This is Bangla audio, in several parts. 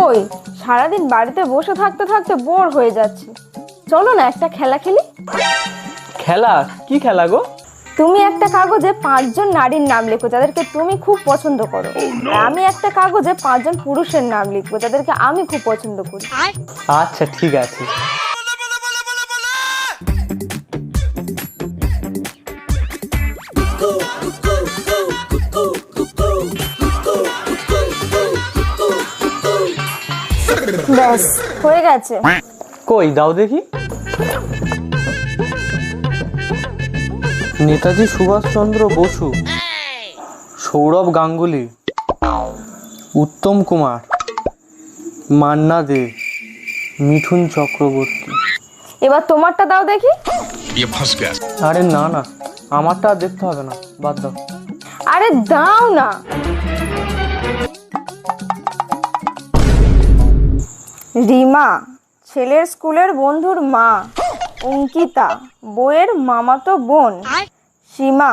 ওই সারাদিন বাড়িতে বসে থাকতে থাকতে বোর হয়ে যাচ্ছে, চলো না একটা খেলা খেলি। খেলা? কি খেলা গো? তুমি একটা কাগজে 5 জন নারীর নাম লিখো যাদেরকে তুমি খুব পছন্দ করো, আর আমি একটা কাগজে 5 জন পুরুষের নাম লিখবো যাদেরকে আমি খুব পছন্দ করি। আচ্ছা ঠিক আছে। ব্যাস হয়ে গেছে। কই দাও দেখি। নেতাজি সুভাষচন্দ্র বসু, সৌরভ গাঙ্গুলি, উত্তম কুমার, মান্না দে, মিঠুন চক্রবর্তী। এবার তোমারটা দাও দেখি। আরে না না, আমারটা আর দেখতে হবে না, বাদ দাও। আরে দাও না। রিমা ছেলের স্কুলের বন্ধুর মা, অঙ্কিতা বউয়ের মামাতো বোন, সীমা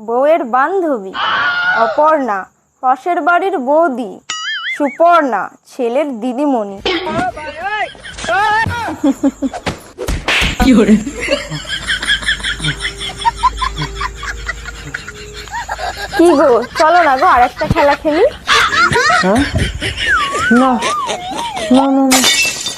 বউয়ের বান্ধবী, অপর্ণা পাশের বাড়ির বৌদি, সুপর্ণা ছেলের দিদিমণি। কি গো, চলো না গো আর একটা খেলা খেলি। হ্যাঁ? না না না না।